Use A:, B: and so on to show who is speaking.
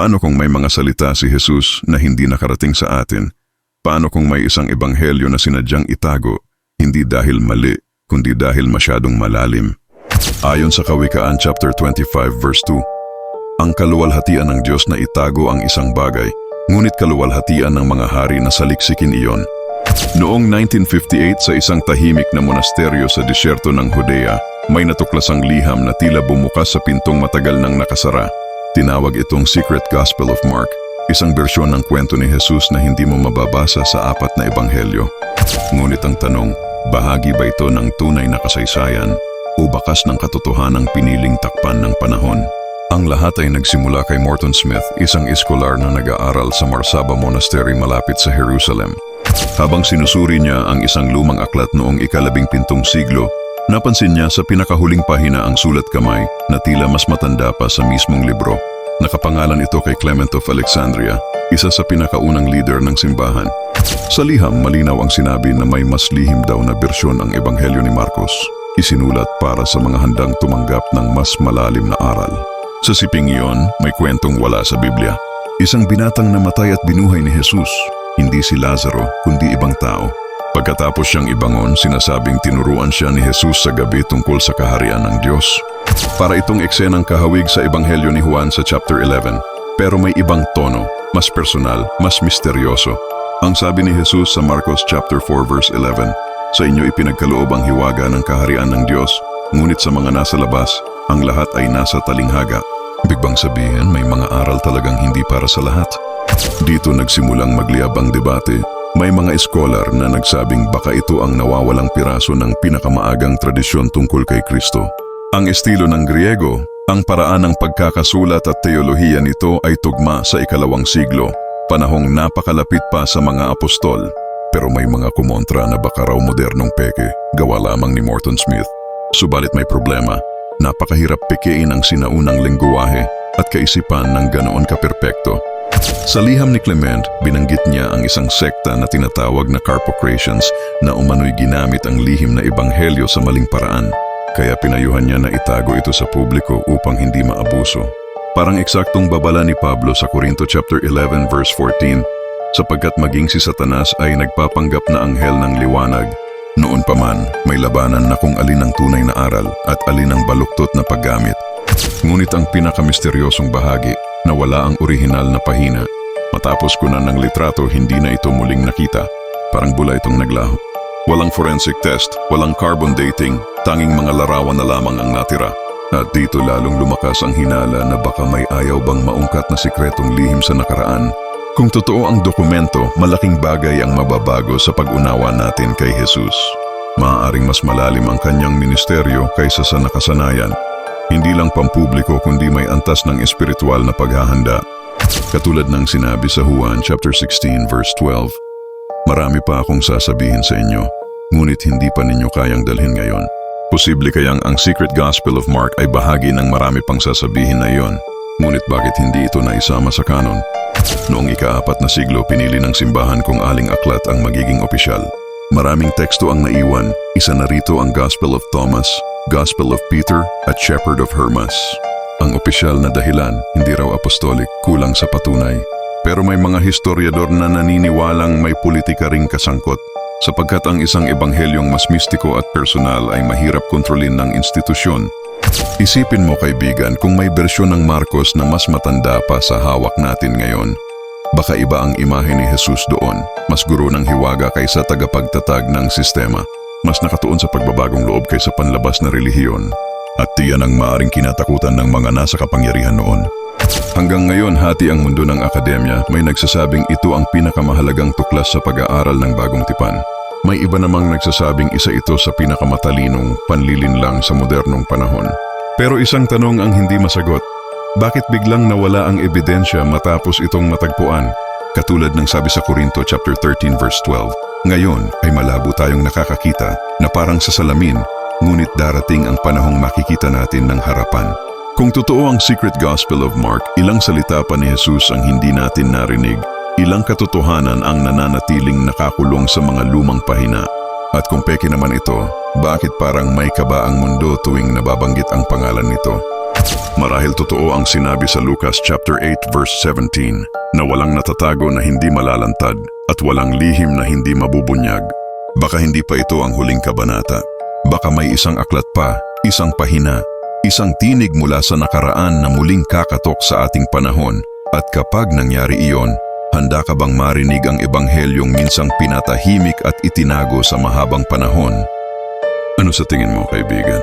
A: Paano kung may mga salita si Jesus na hindi nakarating sa atin? Paano kung may isang ebanghelyo na sinadyang itago, hindi dahil mali, kundi dahil masyadong malalim? Ayon sa Kawikaan chapter 25 verse 2, ang kaluwalhatian ng Diyos na itago ang isang bagay, ngunit kaluwalhatian ng mga hari na saliksikin iyon. Noong 1958 sa isang tahimik na monasteryo sa disyerto ng Judea, may natuklasang liham na tila bumukas sa pintong matagal nang nakasara. Tinawag itong Secret Gospel of Mark, isang bersyon ng kwento ni Jesus na hindi mo mababasa sa 4 na ebanghelyo. Ngunit ang tanong, bahagi ba ito ng tunay na kasaysayan o bakas ng katotohanang piniling takpan ng panahon? Ang lahat ay nagsimula kay Morton Smith, isang eskolar na nag-aaral sa Marsaba Monastery malapit sa Jerusalem. Habang sinusuri niya ang isang lumang aklat noong ika-17 siglo, napansin niya sa pinakahuling pahina ang sulat kamay na tila mas matanda pa sa mismong libro. Nakapangalan ito kay Clement of Alexandria, isa sa pinakaunang leader ng simbahan. Sa liham, malinaw ang sinabi na may mas lihim daw na bersyon ang Ebanghelyo ni Marcos, isinulat para sa mga handang tumanggap ng mas malalim na aral. Sa siping iyon, may kwentong wala sa Biblia. Isang binatang namatay at binuhay ni Jesus, hindi si Lazaro kundi ibang tao. Pagkatapos siyang ibangon, sinasabing tinuruan siya ni Jesus sa gabi tungkol sa kaharian ng Diyos. Para itong eksenang kahawig sa Ebanghelyo ni Juan sa chapter 11, pero may ibang tono, mas personal, mas misteryoso. Ang sabi ni Jesus sa Marcos chapter 4 verse 11, sa inyo ipinagkaloob ang hiwaga ng kaharian ng Diyos, ngunit sa mga nasa labas, ang lahat ay nasa talinghaga. Bigbang sabihin, may mga aral talagang hindi para sa lahat. Dito nagsimulang magliyab ang debate. May mga eskolar na nagsabing baka ito ang nawawalang piraso ng pinakamaagang tradisyon tungkol kay Kristo. Ang estilo ng Griego, ang paraan ng pagkakasulat at teolohiya nito ay tugma sa ika-2 siglo, panahong napakalapit pa sa mga apostol. Pero may mga kumontra na baka raw modernong peke, gawa lamang ni Morton Smith. Subalit may problema, napakahirap pekein ang sinaunang lengguwahe at kaisipan ng ganoon kaperpekto. Sa liham ni Clement, binanggit niya ang isang sekta na tinatawag na Carpocratians na umano'y ginamit ang lihim na ebanghelyo sa maling paraan. Kaya pinayuhan niya na itago ito sa publiko upang hindi maabuso. Parang eksaktong babala ni Pablo sa Corinto chapter 11 verse 14, sapagkat maging si Satanas ay nagpapanggap na anghel ng liwanag. Noon pa man, may labanan na kung alin ang tunay na aral at alin ang baluktot na paggamit. Ngunit ang pinakamisteryosong bahagi, na wala ang orihinal na pahina. Matapos kunan ng litrato, hindi na ito muling nakita. Parang bula itong naglaho. Walang forensic test, walang carbon dating, tanging mga larawan na lamang ang natira. At dito lalong lumakas ang hinala na baka may ayaw bang maungkat na sikretong lihim sa nakaraan. Kung totoo ang dokumento, malaking bagay ang mababago sa pag-unawa natin kay Jesus. Maaaring mas malalim ang kanyang ministeryo kaysa sa nakasanayan. Hindi lang pampubliko kundi may antas ng espiritual na paghahanda. Katulad ng sinabi sa Juan chapter 16 verse 12, marami pa akong sasabihin sa inyo, ngunit hindi pa ninyo kayang dalhin ngayon. Posible kayang ang Secret Gospel of Mark ay bahagi ng marami pang sasabihin na iyon, ngunit bakit hindi ito naisama sa kanon? Noong ika-4 na siglo, pinili ng simbahan kung aling aklat ang magiging opisyal. Maraming teksto ang naiwan, isa na rito ang Gospel of Thomas, Gospel of Peter at Shepherd of Hermas. Ang opisyal na dahilan, hindi raw apostolik, kulang sa patunay. Pero may mga historiador na naniniwalang may politika ring kasangkot, sapagkat ang isang ebanghelyong mas mistiko at personal ay mahirap kontrolin ng institusyon. Isipin mo kaibigan, kung may bersyon ng Marcos na mas matanda pa sa hawak natin ngayon, baka iba ang imahe ni Jesus doon, mas guro ng hiwaga kaysa tagapagtatag ng sistema. Mas nakatuon sa pagbabagong loob kaysa panlabas na relihiyon. At tiyan ang maaring kinatakutan ng mga nasa kapangyarihan noon. Hanggang ngayon, hati ang mundo ng akademya, may nagsasabing ito ang pinakamahalagang tuklas sa pag-aaral ng bagong tipan. May iba namang nagsasabing isa ito sa pinakamatalinong panlilinlang sa modernong panahon. Pero isang tanong ang hindi masagot. Bakit biglang nawala ang ebidensya matapos itong matagpuan? Katulad ng sabi sa Corinto chapter 13 verse 12, ngayon ay malabo tayong nakakakita na parang sa salamin, ngunit darating ang panahong makikita natin ng harapan. Kung totoo ang Secret Gospel of Mark, ilang salita pa ni Jesus ang hindi natin narinig, ilang katotohanan ang nananatiling nakakulong sa mga lumang pahina. At kung peke naman ito, bakit parang may kaba ang mundo tuwing nababanggit ang pangalan nito? Marahil totoo ang sinabi sa Lucas chapter 8 verse 17 na walang natatago na hindi malalantad at walang lihim na hindi mabubunyag. Baka hindi pa ito ang huling kabanata. Baka may isang aklat pa, isang pahina, isang tinig mula sa nakaraan na muling kakatok sa ating panahon. At kapag nangyari iyon, handa ka bang marinig ang ebanghelyong minsang pinatahimik at itinago sa mahabang panahon? Ano sa tingin mo, kaibigan?